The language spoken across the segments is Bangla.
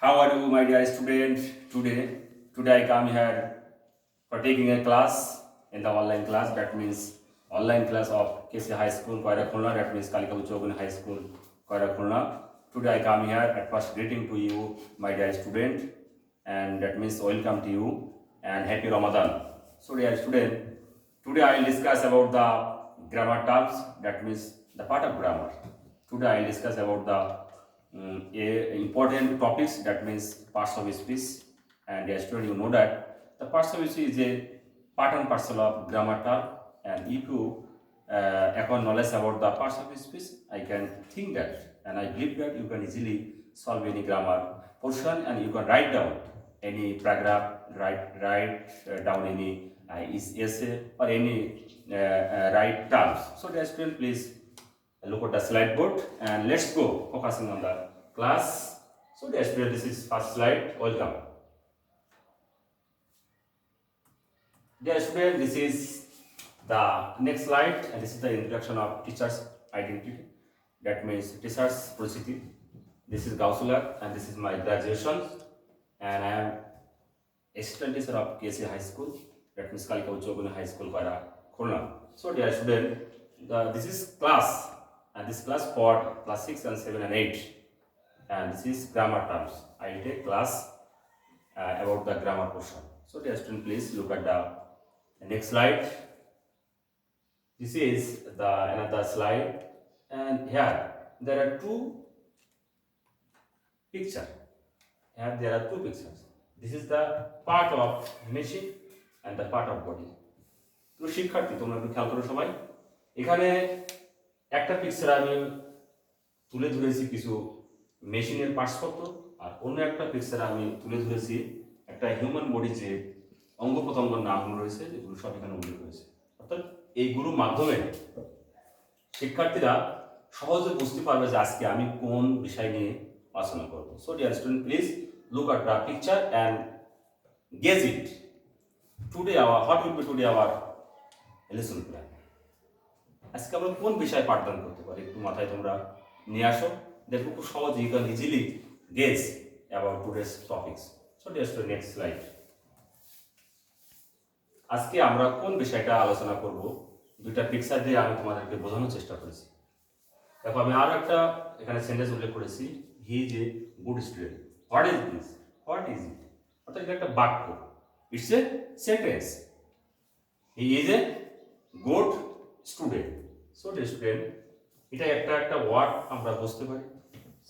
How are you, my dear student? Today I come here for taking a class in the online class. That means online class of KC High School, Koira Khulna. That means Kalika Uchogun High School, Koira Khulna. Today I come here at first greeting to you, my dear student, and that means welcome to you and happy Ramadan. So, dear student, today I will discuss about the grammar terms. That means the part of grammar. Today I will discuss about the important topics, that means parts of speech. And as student, you know that the parts of speech is a part and parcel of grammar term, and if you acquire knowledge about the parts of speech, I can think that and I believe that you can easily solve any grammar portion, and you can write down any paragraph, write down any essay or any write terms. So dear student, please look at the slide board and let's go focusing on the class. So dear student, this is first slide. Welcome. Dear student, this is the next slide, and this is the introduction of teacher's identity. That means teacher's procedure. This is Gausular, and this is my graduation, and I am assistant teacher of KC High School. That means Kalika Uchoguni High School, Koira Khulna. So dear student, this is class, and this class for class 6 and 7 and 8, and this is grammar terms. I will take class about the grammar portion. So dear student, please look at the next slide. This is the another slide, and here there are two pictures. Here there are two pictures. This is the part of machine and the part of body. তো শিক্ষার্থী, তোমরা একটু খেয়াল করো সবাই। এখানে একটা পিকচার আমি তুলে ধরেছি কিছু মেশিনের পার্টসপত্র, আর অন্য একটা পিকচার আমি তুলে ধরেছি একটা হিউম্যান বডি যে অঙ্গ প্রত্যঙ্গের নামগুলো রয়েছে, যেগুলো সব এখানে উল্লেখ হয়েছে। অর্থাৎ এইগুলোর মাধ্যমে শিক্ষার্থীরা সহজে বুঝতে পারবে যে আজকে আমি কোন বিষয় নিয়ে আলোচনা করব। So dear student, please look at the picture and guess it. What will be today our lesson plan? আজকে আমরা কোন বিষয়ে পাঠদান করতে পারি, একটু মাথায় তোমরা নিয়ে আসো। দেখো খুব সহজে you can easily guess about today's topics. So dear student, next slide. আজকে আমরা কোন বিষয়টা আলোচনা করব, দুইটা পিকচার দিয়ে আমি তোমাদেরকে বোঝানোর চেষ্টা করেছি। দেখো, আমি আরো একটা এখানে সেন্টেন্স উল্লেখ করেছি, he is a good student. What is this? What is it? অর্থাৎ এটা একটা বাক্য, it's a sentence. He is a good student. So dear student, এটা একটা ওয়ার্ড আমরা বুঝতে পারি।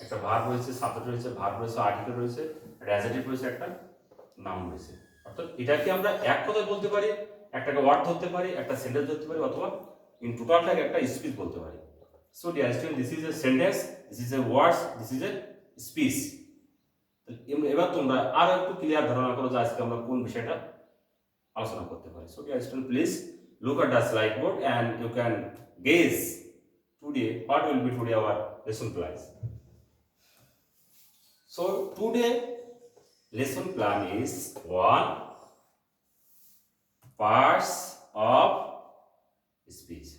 একটা ভার্ব রয়েছে, সাবজেক্ট রয়েছে, ভার্ব রয়েছে, আর্টিকেল রয়েছে, অ্যাডজেক্টিভ রয়েছে, একটা নাউন রয়েছে। অর্থাৎ এটাকে আমরা এক কথায় বলতে পারি, একটাকে ওয়ার্ড ধরতে পারি, একটা সেন্টেন্স ধরতে পারি, অথবা ইন টোটালটাকে একটা স্পিচ বলতে পারি। So dear student, this is a sentence, this is a words, this is a speech. এবার তোমরা আরো একটু ক্লিয়ার ধারণা করো যে আজকে আমরা কোন বিষয়টা আলোচনা করতে পারি। So dear student, please look at the slide board and you can guess today what will be today our lesson plan. So today lesson plan is 1, parts of speech.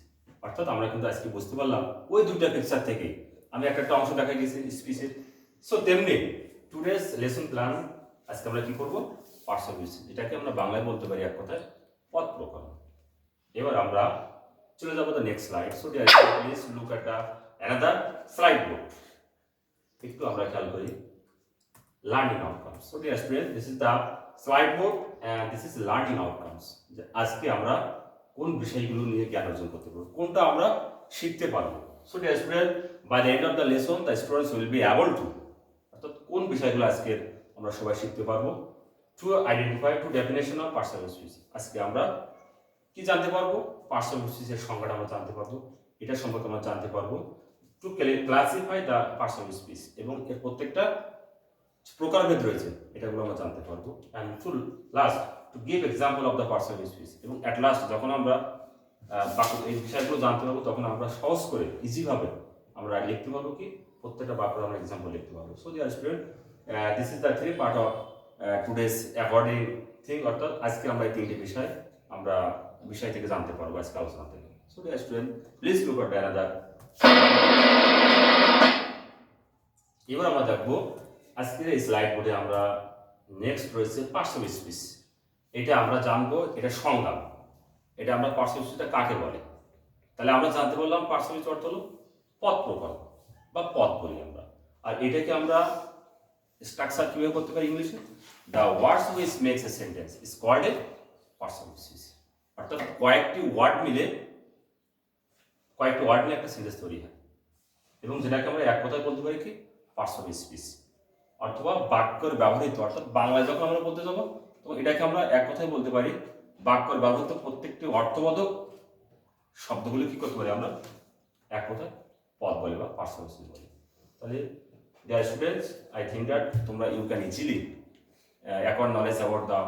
অর্থাৎ আমরা কিন্তু আজকে বুঝতে পারলাম ওই দুইটা পিকচার থেকে আমি একটা অংশ দেখাই গেছি স্পিচের। সো তেমনি টুডেস লেসন প্ল্যান আজকে আমরা কি করব, পার্টস অফ স্পিচ, এটাকে আমরা বাংলায় বলতে পারি এক কথায় পদ প্রকরণ। এবার আমরা চলে যাব the next slide. So dear student, please look at the another slide board. একটু আমরা খেয়াল করি learning outcomes. So dear student, this is the slide board and this is learning outcomes. আজকে আমরা কোন বিষয়গুলো নিয়ে জ্ঞান অর্জন করতে পারবো, কোনটা আমরা শিখতে পারবো। So dear student, by the end of the lesson the students will be able to, অর্থাৎ কোন বিষয়গুলো আজকে আমরা সবাই শিখতে পারবো, to identify to definition of parts of speech. আজকে আমরা কি জানতে পারবো, পার্টস অফ স্পিচের সংজ্ঞাটা আমরা জানতে পারবো, এটা সম্পর্কে আমরা জানতে পারবো, to classify the parts of speech, এবং এর প্রত্যেকটা প্রকারভেদ রয়েছে, এটাগুলো আমরা জানতে পারবো। And to last to give example of the parts of speech. এবং অ্যাট লাস্ট যখন আমরা এই বিষয়গুলো জানতে পারবো, তখন আমরা সহজ করে ইজিভাবে আমরা লিখতে পারবো, কি প্রত্যেকটা বাক্যের আমরা এক্সাম্পল লিখতে পারবো। So dear student, this is the 3 part of today's according thing. অর্থাৎ আজকে আমরা এই 3টি বিষয় থেকে জানতে পারবো আজকে আলোচনা থেকে। So dear student, please look at another. এবার আমরা দেখবো আজকের এই স্লাইড বোর্ডে আমরা নেক্সট রয়েছে পার্টস অফ স্পিচ। এটা আমরা জানবো, এটা সংজ্ঞা, এটা আমরা পার্টস অফ স্পিচটা কাকে বলে। তাহলে আমরা জানতে পারলাম পার্টস অফ স্পিচ অর্থ হলো পদ প্রকার বা পদ বলি আমরা। আর এটাকে আমরা স্ট্রাকচার কিভাবে করতে পারি ইংলিশে, the words which makes a sentence is called a parts of speech. অর্থাৎ কয়েকটি ওয়ার্ড মিলে একটা সেন্টেন্স তৈরি হয় এবং যেটাকে আমরা এক কথায় বলতে পারি কি পার্টস অফ স্পিচ। অথবা বাক্যের ব্যবহৃত, অর্থাৎ বাংলায় যখন আমরা বলতে যাবো তখন এটাকে আমরা এক কথায় বলতে পারি বাক্যের ব্যবহৃত প্রত্যেকটি অর্থবোধক শব্দগুলো কি করতে পারি আমরা এক কথায় পদ বলে বা পার্টস অফ স্পিচ বলি। তাহলে dear students, I think that তোমরা you can easily acquire knowledge about the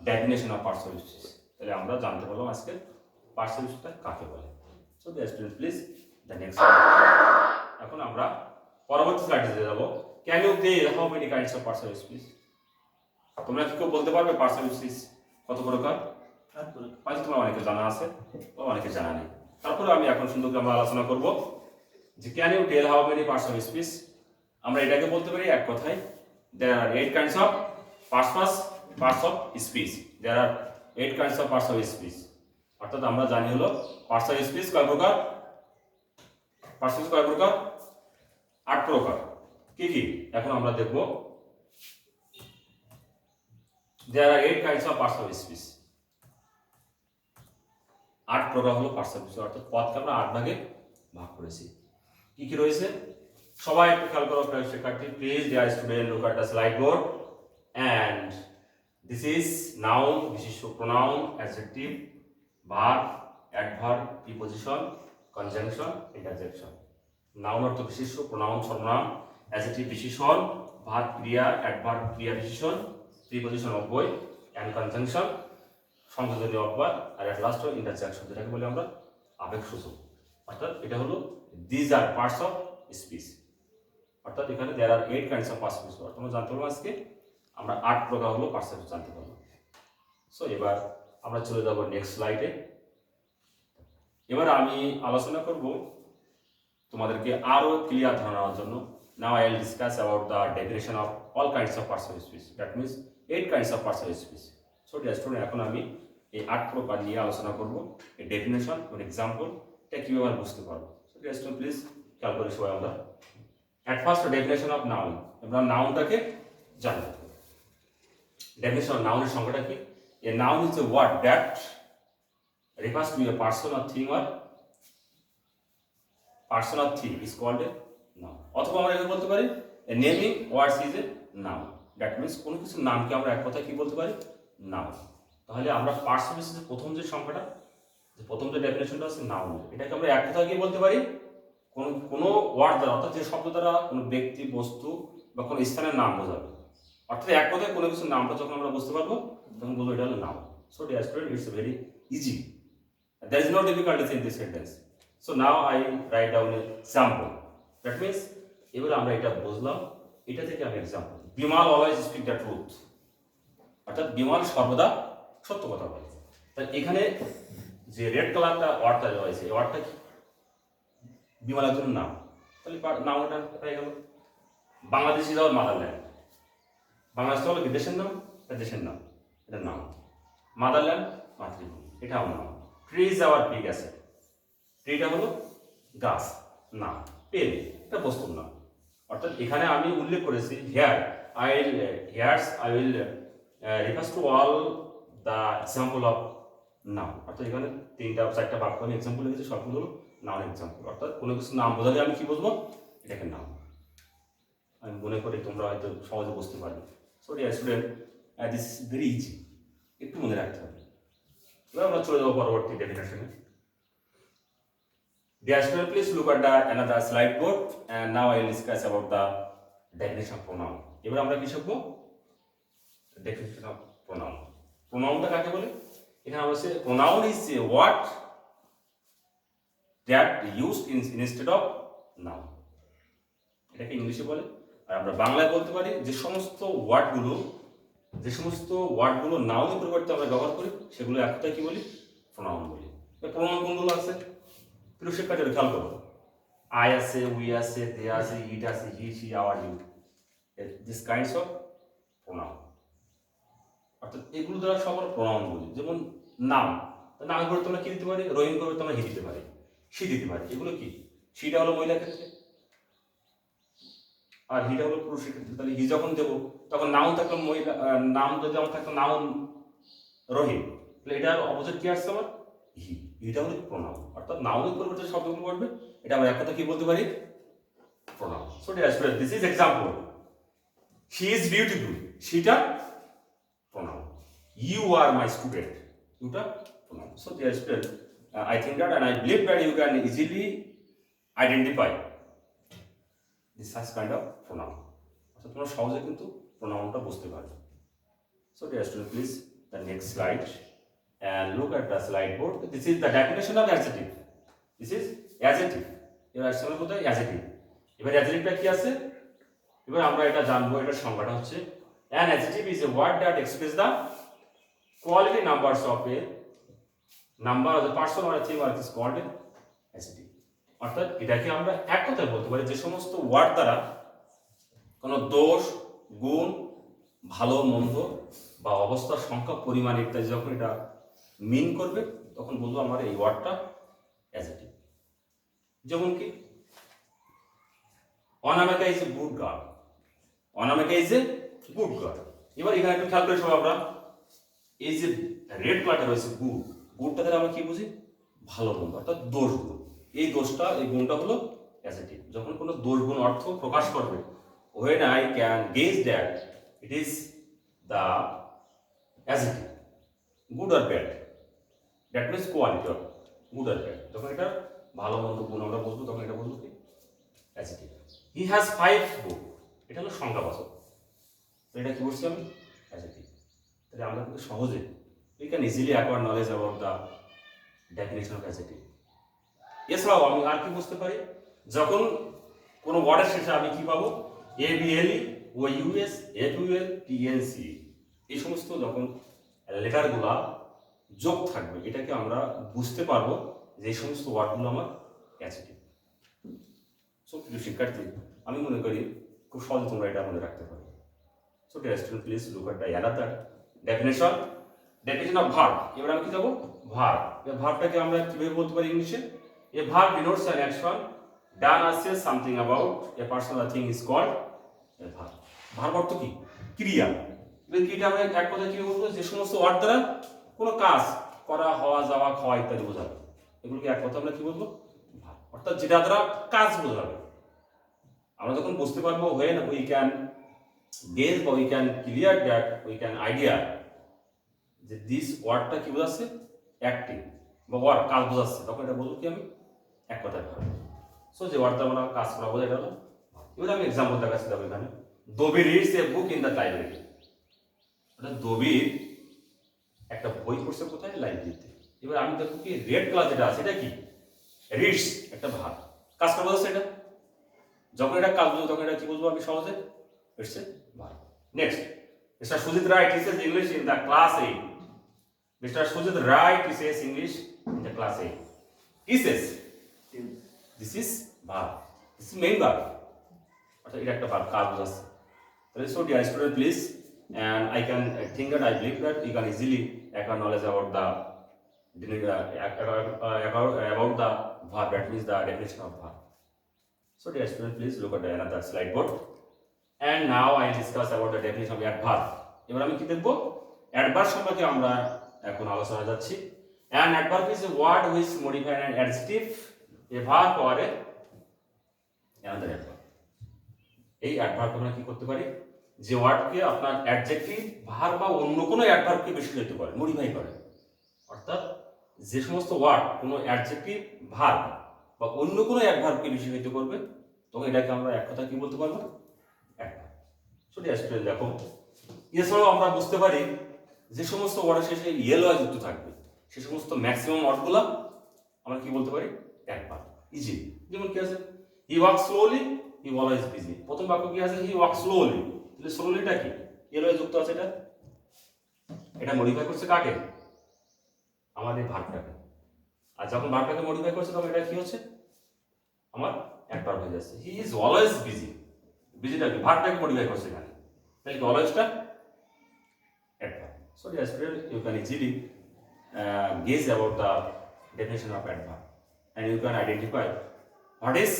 definition of parts of speech. তাহলে আমরা জানতে পারলাম আজকে পার্টস অফ স্পিচটা কাকে বলে। So dear student, please the next. এখন আমরা পরবর্তী স্লাইডে যাবো। Can you tell how many kinds of parts of speech? তোমরা কি কেউ বলতে পারবে পার্টস অফ স্পিচ কত প্রকার? হয়তো তোমরা অনেকে জানা আছে বা অনেকে জানা নেই। তারপরে আমি এখন সুন্দর করে আমরা আলোচনা করব যে can you tell how many parts of speech. আমরা এটাকে বলতে পারি এক কথায় there are 8 kinds of parts of speech. There are 8 kinds of parts of speech. অর্থাৎ আমরা জানি হলো পার্টস অফ স্পিচ কয় প্রকার? পার্টস অফ স্পিচ কয় প্রকার? 8 প্রকার। কি কি এখন আমরা দেখব। দেয়ার are 8 kinds of parts of speech. 8 প্রকার হলো পার্টস অফ স্পিচ, অর্থাৎ পদকে আমরা 8 ভাগে ভাগ করেছি। কি কি রয়েছে সবাই একটু খেয়াল করো শিক্ষার্থী, please dear student, look at the slide board and this is noun, বিশেষ্য, pronoun, adjective, verb, adverb, preposition, conjunction, interjection. Noun অর্থ বিশেষ্য, প্রোনাউন সর্বনাম, অ্যাডজেক্টিভ বিশেষণ, ভার্ব ক্রিয়া, অ্যাডভার্ব ক্রিয়া বিশেষণ, প্রিপজিশন অব্যয়, এন্ড কনজাংশন সংযোজনী অব্যয়, আর এট লাস্ট ইন্টারজেকশন যেটাকে বলি আমরা আবেগসূচক। অর্থাৎ এটা হলো these are parts of speech. অর্থাৎ এখানে দেয়ার are 8 kinds of parts of speech. তোমরা জানতে পারবো আজকে আমরা 8 প্রকার হলো পার্টস অফ স্পিচ জানতে পারবো। সো এবার আমরা চলে যাব নেক্সট স্লাইডে। এবার আমি আলোচনা করব তোমাদেরকে আরো ক্লিয়ার ধারণার জন্য। Now I will discuss about the definition of all kinds of parts of speech. That means 8 kinds of parts of speech. So dear student, এখন আমি এই 8 প্রকার নিয়ে আলোচনা করব। এই ডেফিনেশন এবং এক্সাম্পল এটা কিভাবে আমরা বুঝতে পারবো। সো ডিয়ার স্টুডেন্ট, প্লিজ খেয়াল করি সবাই আমরা। At first, definition of noun. আমরা নাউনটাকে জানব। Definition of noun এর সংজ্ঞাটা কি? A noun is a word that refers to a person or thing is called a noun. অথবা আমরা এভাবে বলতে পারি a naming words is a noun. That means কোনো কিছুর নামকে আমরা এক কথায় কি বলতে পারি? নাউন। তাহলে আমরা পার্টস অফ স্পিচের প্রথম যে সংজ্ঞাটা, যে প্রথম যে ডেফিনেশনটা আছে নাউন, এটাকে আমরা এক কথায় কি বলতে পারি? কোনো ওয়ার্ড দ্বারা, অর্থাৎ যে শব্দ দ্বারা কোনো ব্যক্তি, বস্তু বা কোনো স্থানের নাম বোঝাবে। অর্থাৎ এক কথায় কোনো কিছুর নামটা যখন আমরা বুঝতে পারবো তখন বলবো এটা হলো noun. So dear student, it's very easy, there is no difficulties in this sentence. So now I write down a example. That means এবারে আমরা এটা বুঝলাম, এটা থেকে আমি example. Bimal always speak the truth. অর্থাৎ বিমল সর্বদা সত্য কথা বলে। তাহলে এখানে যে রেড কালারটা ওয়ার্ডটা রয়েছে, এই ওয়ার্ডটা কি? বিমল একজন নাম। তাহলে নামটা হয়ে গেল। Bangladesh is our motherland. Bangladesh হলো কি দেশের নাম? এটা দেশের নাম, এটা নাম। মাদারল্যান্ড মাতৃভূমি, এটা আমার নাম। Tree is our big asset. ট্রিটা হলো গাছ, নাম। পেন এটা বস্তুর নাম। অর্থাৎ এখানে আমি উল্লেখ করেছি here I will refers to all the example of নাম। অর্থাৎ এখানে 3-4টা বাক্য আমি এক্সাম্পল লিখেছি, সবগুলো হলো নাউন এক্সাম্পল। অর্থাৎ কোনো কিছু নাম বোঝালে আমি কি বুঝবো? এটাকে নাম। আমি মনে করি তোমরা হয়তো সহজে বুঝতে পারবে। So dear student, this is very easy, একটু মনে রাখতে হবে। এবার আমরা চলে যাবো পরবর্তী ডেফিনেশনে। Dear student, please look at another slide board and now I will discuss about the definition of pronoun. এবার আমরা কি শিখবো? Definition of pronoun. প্রোনাউনটা কাকে বলে? এখানে আমরা বলছি pronoun is a word that used instead of noun. এটাকে ইংলিশে বলে, আর আমরা বাংলায় বলতে পারি যে সমস্ত ওয়ার্ডগুলো নাউনের পরিবর্তে আমরা ব্যবহার করি সেগুলো এক কথায় কি বলি? প্রোনাউন বলি। প্রোনাউন কোনগুলো আছে? প্রিয় শিক্ষার্থীরা খেয়াল করো। আই আছে, উই আছে, দে আছে, ইট আছে, he, she, our, you. This kinds of pronoun, অর্থাৎ এগুলো দ্বারা সব আমরা প্রোনাউন বলি। যেমন নাম, নাম করে তোমরা কি দিতে পারি, রহিম করে তোমরা হি দিতে পারি, সি দিতে পারি। এগুলো কি, সিটা হলো মহিলার ক্ষেত্রে আর হিটা হলো পুরুষের ক্ষেত্রে। তাহলে হি যখন দেবো তখন নাউন থাকলো মহিলা, নাম যদি আমার থাকতো নাউন রহিম, তাহলে এটার অপোজিট কি আসছে আমার, হি। হিটা হলো প্রোনাউন, অর্থাৎ নাউনের পরিবর্তে শব্দগুলো করবে, এটা আমরা এক কথা কি বলতে পারি, pronoun. So dear student, this is example. She is beautiful, সিটা pronoun. You are my student, youটা pronoun. So dear student, I think that and I believe that you can easily identify this such kind of pronoun. অর্থাৎ তোমরা সহজে কিন্তু প্রোনাউনটা বুঝতে পারবে। So dear student, please the next slide and look at the slide board. This is the definition of adjective. This is adjective. এবার আসলে কোথায় adjective, এবার adjectiveটা কি আছে, এবার আমরা এটা জানবো। এটার সংজ্ঞাটা হচ্ছে an adjective is a word that expresses the quality numbers of a number of the person or a thing, or it is called an adjective. অর্থাৎ এটাকে আমরা এক কথায় বলতে পারি যে সমস্ত ওয়ার্ড দ্বারা কোনো দোষ, গুণ, ভালো মন্দ বা অবস্থার সংখ্যা, পরিমাণ ইত্যাদি যখন এটা মিন করবে তখন বলবো আমার এই ওয়ার্ডটা অ্যাডজেক্টিভ। যেমন কি Anamika is a good girl, Anamika is a good girl. এবার এখানে একটু খেয়াল করে সব আমরা এই যে রেড কালারটা রয়েছে গুড, গুডটা দ্বারা আমরা কি বুঝি, ভালো গুণ অর্থাৎ দোষ গুণ। এই দোষটা, এই গুণটা হলো অ্যাডজেক্টিভ। যখন কোনো দোষ গুণ অর্থ প্রকাশ করবে, when I can gauge that it is the adjective good or bad, that means quality of good or bad, যখন এটা ভালো মন্দ গুণ আমরা বলবো তখন এটা বলবো কি অ্যাডজেক্টিভ। he has 5 book, এটা হলো সংখ্যাবাচক, এটা কি বলছি আমি, অ্যাডজেক্টিভ। তাহলে আমরা কিন্তু সহজে we can easily acquire knowledge about the definition of adjective. এছাড়াও আমি আর কি বুঝতে পারি, যখন কোনো ওয়ার্ডের শেষে আমি কি পাবো, A B L E, O U S, F U L, T N C, এই সমস্ত যখন লেটারগুলা যোগ থাকবে এটাকে আমরা বুঝতে পারবো যে এই সমস্ত ওয়ার্ডগুলো আমার অ্যাডজেক্টিভ। সো প্রিয় শিক্ষার্থী, আমি মনে করি খুব সহজে তোমরা এটা মনে রাখতে পারো। So dear student, please look at the another definition, definition of verb. এবার আমি কি যাবো, ভার্ব। এই ভার্বটাকে আমরা কিভাবে বলতে পারি ইংলিশে, a verb denotes an action done or says something about a person or thing is called a verb. Verb অর্থ কি, ক্রিয়া। এবার ক্রিয়াটা আমরা এক কথায় কি বলবো, যে সমস্ত ওয়ার্ড দ্বারা কোনো কাজ করা, হওয়া, যাওয়া, খাওয়া ইত্যাদি বোঝাবে, এগুলোকে এক কথা আমরা কি বলবো, ভার্ব। অর্থাৎ যেটা দ্বারা কাজ বোঝাবে। আমরা যখন বুঝতে পারবো when we can gauge বা we can clear that we can idea যে দিস ওয়ার্ডটা কি বোঝাচ্ছে, অ্যাক্টিং বা ওয়ার্ড কাজ বোঝাচ্ছে, তখন এটা বলবো কি আমি এক কথায় ভার্ব। সো যে ওয়ার্ডটা আমরা কাজ করা বোঝা গেল। এবার আমি এক্সাম্পল দেখাচ্ছি দেখো এখানে, Dabir reads a book in the library. অর্থাৎ দবির একটা বই পড়ছে কোথায়, লাইব্রেরিতে। এবার আমি দেখো কি রেড কালার যেটা আছে এটা কি, রিডস একটা ভার্ব, কাজ করা বোঝাচ্ছে এটা। যখন এটা কাজ বুঝবো তখন এটা কি বুঝবো আমি সহজে, it's a verb. Next, mister Sujit Roy teaches English in the class 8. Mr. Sujit Rai teaches English in the class 8. Teaches. This is verb. This is main verb. অর্থাৎ এটা একটা verb, কাজ বোঝাচ্ছে। তাহলে so dear student, please, and I can think that I believe that you can easily acquire knowledge about the verb, that means the definition of verb. So dear student, please look at another slide board. And now I discuss about the definition of adverb. এবার আমি কি দেখবো, adverb সম্পর্কে আমরা এখন আলোচনা যাচ্ছি। An adverb is a word which modifies an adjective, a verb or another adverb. এই অ্যাডভার্ব আমরা কি করতে পারি, যে ওয়ার্ডকে আপনার অ্যাডজেক্টিভ, ভার্ব বা অন্য কোনো অ্যাডভার্বকে বিশেষিত করে, মডিফাই করে। অর্থাৎ যে সমস্ত ওয়ার্ড কোনো অ্যাডজেক্টিভ, ভার্ব বা অন্য কোনো অ্যাডভার্বকে বিশেষিত করবে তখন এটাকে আমরা এক কথা কি বলতে পারবো, অ্যাডভার্ব। সো ডিয়ার স্টুডেন্ট, দেখো এছাড়াও আমরা বুঝতে পারি যে সমস্ত ওয়ার্ডের শেষে ইয়েল ওয়াই যুক্ত থাকবে সে সমস্ত ম্যাক্সিমাম ওয়ার্ডগুলো আমরা কি বলতে পারি, অ্যাডভার্ব। ইজি, যেমন কি আছে, হি walk slowly, he always busy. প্রথম বাক্য কি আছে, হি ওয়াক স্লোলি, তাহলে স্লোলিটা কি, ইয়েল ওয়াই যুক্ত আছে, এটা মডিফাই করছে কাকে, আমাদের ভার্বটাকে। আর যখন ভার্বটাকে মডিফাই করছে তখন এটা কি হচ্ছে, আমার অ্যাডভার্ব হয়ে যাচ্ছে। হি ইজ অলওয়েজ বিজি, বিজিটাকে ভার্বটাকে মডিফাই করছে এখানে, তাহলে কি অলওয়েজটা adverb. So dear student, you can easily guess about the definition of adverb and you can identify what is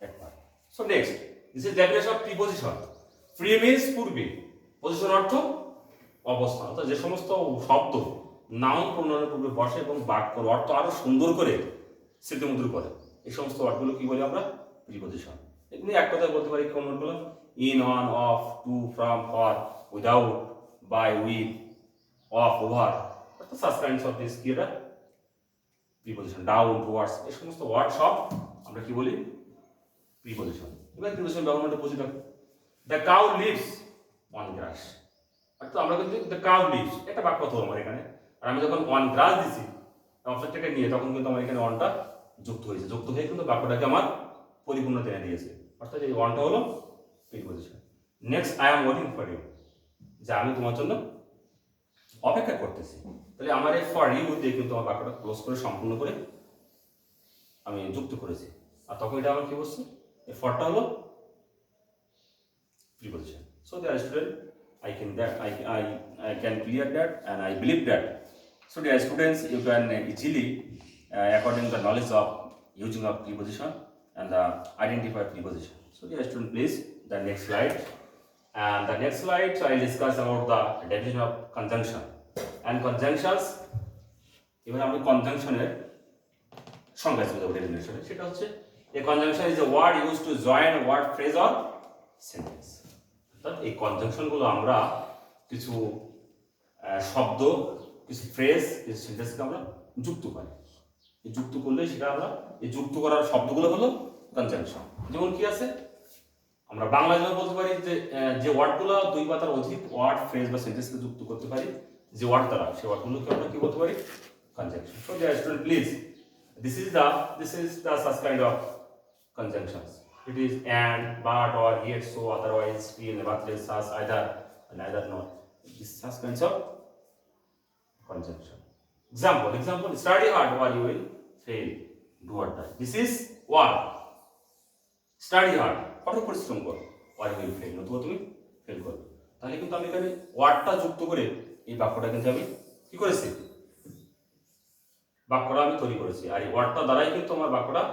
adverb. So next, this is definition of preposition. Pre means পূর্বে, position অর্থ অবস্থান, অর্থাৎ যে সমস্ত শব্দ নাউন প্রোনাউনের পূর্বে বসে এবং বাক্যর অর্থ আরো সুন্দর করে স্মৃতিমধুর করে, এই সমস্ত ওয়ার্ডগুলো কি বলি আমরা? প্রিপজিশন। এগুলি এক কথায় বলতে পারি কোন ওয়ার্ডগুলো? In, on, of, to, from, for, without, by, with, of, over, অর্থাৎ সাচ কাইন্ডস অফ দিস কি এটা প্রিপজিশন। ডাউন, টুয়ার্ডস, এই সমস্ত ওয়ার্ড সব আমরা কি বলি? প্রিপজিশন। এবার প্রিপজিশন ব্যবহারটা বুঝি রাখো। The cow lives on grass, অর্থাৎ আমরা কিন্তু দ্য কাউ লিভস একটা বাক্য তো আমার এখানে, আর আমি যখন অন গ্রাস দিছি অবজেক্টটাকে নিয়ে, তখন কিন্তু আমার এখানে অনটা যুক্ত হয়েছে, যুক্ত হয়ে কিন্তু বাক্যটাকে আমার পরিপূর্ণ টেনে দিয়েছে, অর্থাৎ এই অনটা হলো preposition. Next, I am waiting for you, যে আমি তোমার জন্য অপেক্ষা করতেছি। তাহলে আমার এই ফর ইউ দিয়ে কিন্তু আমার বাক্যটা ক্লোজ করে সম্পূর্ণ করে আমি যুক্ত করেছি, আর তখন এটা আমার কি বলছে? এই ফরটা হলো preposition. So dear student, I can clear that and I believe that. So dear students, you can easily according to the knowledge of using of preposition and the identify preposition. So dear student, please the next slide. And the next slide, so I will discuss about the definition of conjunction and conjunctions. এবার আমরা কনজাংশনের সংজ্ঞা চলে যাব ডেফিনেশনে। সেটা হচ্ছে a conjunction is a word used to join a word, phrase or sentence. অর্থাৎ এই কনজাংশনগুলো আমরা কিছু শব্দ, কিছু ফ্রেজ, কিছু সেন্টেন্সকে আমরা যুক্ত করি। এই যুক্ত করলে সেটা আমরা এই যুক্ত করার শব্দগুলো হলো কনজাংশন। যেমন কি আছে, আমরা বাংলা যেমন বলতে পারি যে ওয়ার্ডগুলো দুই বা তার অধিক ওয়ার্ড, ফ্রেজ বা সেন্টেন্সকে যুক্ত করতে পারি যে ওয়ার্ড দ্বারা, সেই ওয়ার্ডগুলোকে আমরা কি বলতে পারি? Conjunction. So dear student, please this is the such kind of conjunctions. It is and, but, or, yet, so, otherwise, still, nevertheless, such, either, neither, not. This such kinds of conjunction. Example, study hard or you will fail. Do or die. This is what? Study hard. কঠোর পরিশ্রম করো, or you will fail. নতুবা তুমি ফেল করবে। তাহলে কিন্তু আমি এখানে ওয়ার্ডটা যুক্ত করে এই বাক্যটা কিন্তু আমি কি করেছি? বাক্যটা আমি তৈরি করেছি, আর এই ওয়ার্ডটা দ্বারাই কিন্তু আমার বাক্যটা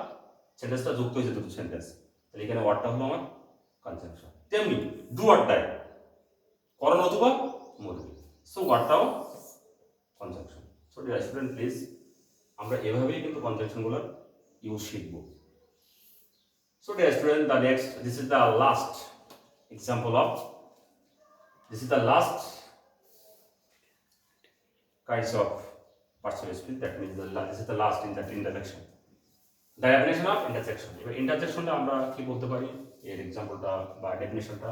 সেন্টেন্সটা যুক্ত হয়েছে, দুটো সেন্টেন্স। তাহলে এখানে ওয়ার্ডটা হলো আমার কনজাংশন। তেমনি ডু অর ডাই, করো নতুবা মরবে, সো ওয়ার্ডটাও conjunction. So dear student, please আমরা এভাবেই কিন্তু কনজাংশনগুলোর ইউজ শিখব। So dear student, the next, this is the last example of, this is the last kinds of partial speech, that means this is the last in that interjection. The definition of interjection. এবার interjectionটা আমরা কি বলতে পারি? এর এক্সাম্পলটা বা ডেফিনিশনটা,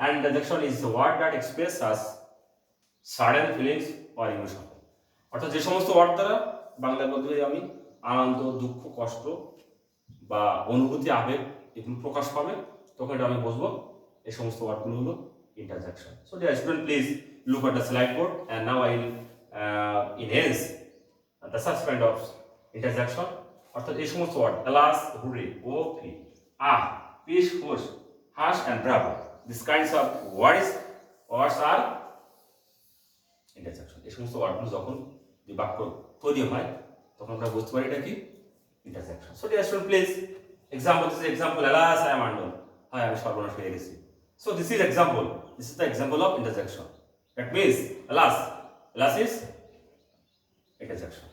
and interjection is a word that expresses sudden feelings or emotion. অর্থাৎ যে সমস্ত ওয়ার্ড দ্বারা বাংলা বলতে পারি আমি আনন্দ, দুঃখ, কষ্ট বা অনুভূতি, আবেগ এগুলো প্রকাশ পাবে, তখন এটা আমি বুঝবো এই সমস্ত ওয়ার্ডগুলো হলো interjection. So dear student, please look at the slide board and now I will enhance the such kind of interjection. অর্থাৎ এই সমস্ত word alas, hurry, okay, fish, horse, hush and bravo, these kinds of words are interjection. এই সমস্ত ওয়ার্ডগুলো যখন যে বাক্য তৈরি হয় তখন আমরা বুঝতে পারি এটা কি? interjection. So dear student, please example, this is example, alas I am undone, হয় আমি সর্বনাশ হয়ে গেছি। So this is example, this is the example of interjection. That means alas is interjection.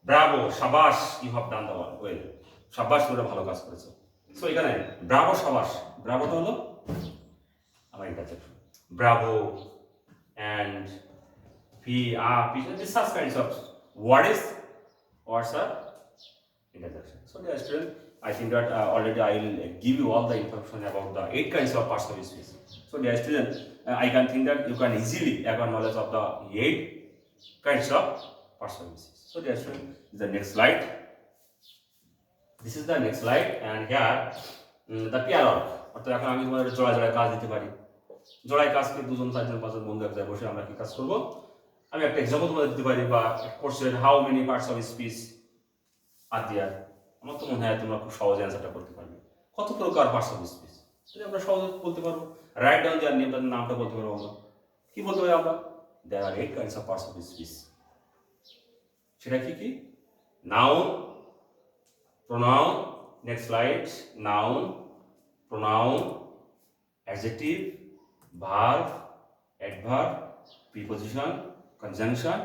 Bravo, সাবাস, you have done the well, সাবাস তোমরা ভালো কাজ করেছো। সো এখানে ব্রাভো, সাবাস, ব্রাভোটা হলো আমার interjection. Bravo and these such kinds of words are interjection. So dear student, I think that already I will give you all the information about the 8 kinds of partial speech. So dear student, I can think that you can easily acquire knowledge of the 8 kinds of partial speech. So dear student, the next slide. This is the next slide and here the pair of, অর্থাৎ এখন আমি তোমাদের জোড়ায় কাজ দিতে পারি। জোড়ায় কাজকে দুজন, চারজন, পাঁচজন বন্ধু এক জায়গায় বসে আমরা কি কাজ করব? আমি একটা এক্সাম্পল তোমাদের দিতে পারি, বা question how many parts of speech are there. আমার তো মনে হয় তোমরা খুব সহজে অ্যান্সারটা করতে পারবে। কত প্রকার পার্টস অফ স্পিচ? তাহলে আমরা সহজে বলতে পারবো, রাইট ডাউন দেওয়ার নেম, তাদের নামটা বলতে পারবো আমরা। কি বলতে পারি আমরা? দেয়ার are 8 kinds of parts of speech. সেটা কি কি? Noun, pronoun, next slide, noun, pronoun, adjective, verb, adverb, preposition, conjunction,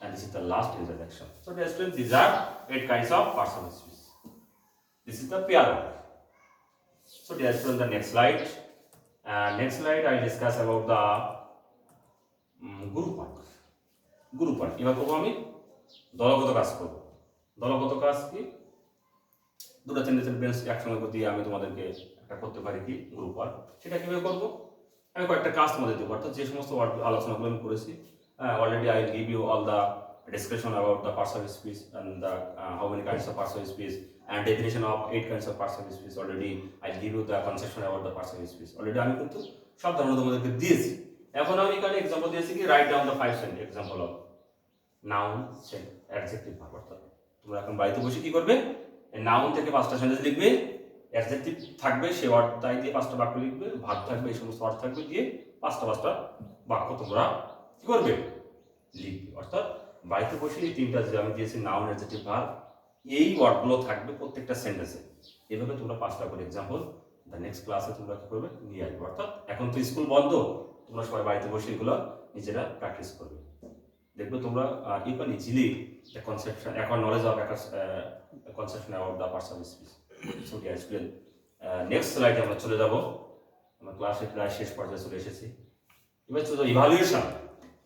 and this is the last interjection. So dear students, these are 8 kinds of parts of speech. This is the pair order. So dear students, the next slide. Next slide I will discuss about the group work. Group work. এবার করবো আমি দলগত কাজ করব। দলগত কাজ কি? দুটো তিনটে বেঞ্চ একসঙ্গে দিয়ে আমি তোমাদেরকে একটা করতে পারি কি গ্রুপ ওয়ার্ক। সেটা কিভাবে করব? আমি কয়েকটা কাজ তোমাদের দেবো, অর্থাৎ যে সমস্ত আলোচনাগুলো আমি করেছি already I give you all the discussion about the parts of speech and the how many kinds of parts of speech and definition of 8 kinds of parts of speech. Already I give you the conception about the parts of speech. Already আমি কিন্তু সব ধরনের তোমাদেরকে দিয়েছি। এখন আমি এখানে এক্সাম্পল দিয়েছি কি write down the 5 sentence example of noun, adjective, verb. অর্থাৎ তোমরা এখন বাড়িতে বসে কি করবে? নাউন থেকে 5টা সেন্টেন্স লিখবে, অ্যাডজেক্টিভ থাকবে সে ওয়ার্ড তাই দিয়ে 5টা বাক্য লিখবে, ভার্ব থাকবে এই সমস্ত ওয়ার্ড থাকবে দিয়ে 5টা বাক্য তোমরা কি করবে? লিখবে। অর্থাৎ বাড়িতে বসে এই 3টা যে আমি দিয়েছি নাউন, অ্যাডজেক্টিভ, ভার্ব, এই ওয়ার্ডগুলো থাকবে প্রত্যেকটা সেন্টেন্সে। এভাবে তোমরা 5টা করে এক্সাম্পল দ্য নেক্সট ক্লাসে তোমরা কি করবে? নিয়ে আসবে। অর্থাৎ এখন তো স্কুল বন্ধ, তোমরা সবাই বাড়িতে বসে এগুলো নিজেরা প্র্যাকটিস করবে। দেখবে তোমরা you can easily the conception acquire knowledge of conception about the parts of speech. So dear student, next slide আমরা চলে যাব। আমরা ক্লাসে প্রায় শেষ পর্যায়ে চলে এসেছি। এবার চলে যাব evaluation.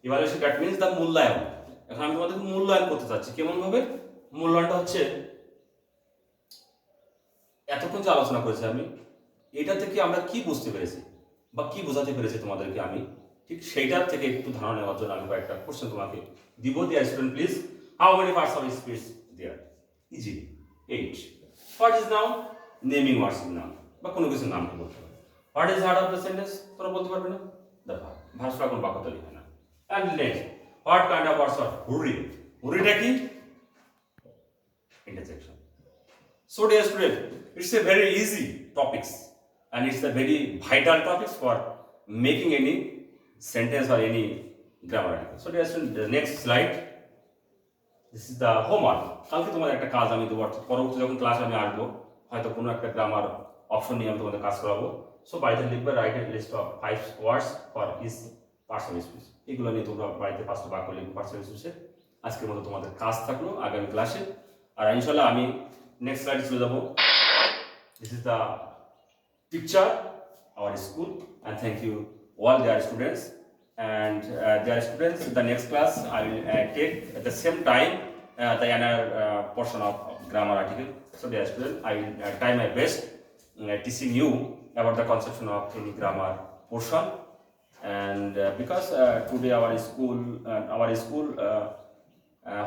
Evaluation that means the মূল্যায়ন। এখন আমি তোমাদেরকে মূল্যায়ন করতে চাচ্ছি। কেমন ভাবে? মূল্যায়নটা হচ্ছে এতক্ষণ যে আলোচনা করেছি আমি, এটা থেকে আমরা কি বুঝতে পেরেছি বা কি বোঝাতে পেরেছি তোমাদেরকে আমি, ঠিক সেইটার থেকে একটু ধারণা নেওয়ার জন্য আমি কয়েকটা কোশ্চেন তোমাকে দিব। Dear student please, how many parts of speech there? Easily 8. What is noun? Naming words in noun, বা কোনো কিছুর নামকে বলতে পারবে। What is heart of the sentence? তোমরা বলতে পারবে না, দ্য ভার্ব। ভার্ব ছাড়া কোনো বাক্য তো লিখে না। And next, what kind of words are hurray? হুরিটা কি? Interjection. So dear student, it's a very easy topics and it's a very vital topics for making any sentence or any grammar article. So dear student, the next slide, this is the homework. কালকে তোমাদের একটা কাজ আমি দেবো, পরবর্তী যখন ক্লাসে আমি আসবো হয়তো কোনো একটা গ্রামার অপশন নিয়ে আমি তোমাদের কাজ করাবো। সো বাড়িতে লিখবে write a list of 5 words for each parts of speech. এগুলো নিয়ে তোমরা বাড়িতে 5টা বাক্য লিখবে পার্টস অফ স্পিচে। আজকের মতো তোমাদের কাজ থাকলো আগামী ক্লাসে। আর ইনশাআল্লাহ আমি নেক্সট স্লাইডে চলে যাব। This is the picture our school and thank you all dear students. And dear students, the next class I will take at the same time the another portion of grammar article. So dear students, I will try my best teaching you about the conception of any grammar portion. And because today our school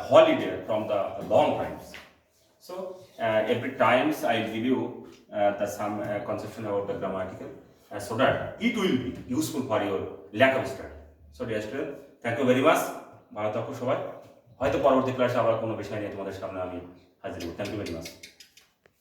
holiday from the long times. So every times I will give you some conception about the grammatical so that it will be useful for your lack of study. So dear student, thank you very much. ভালো থাকো সবাই। হয়তো পরবর্তী ক্লাসে আবার কোনো বিষয় নিয়ে তোমাদের সামনে আমি হাজির হব। Thank you very much.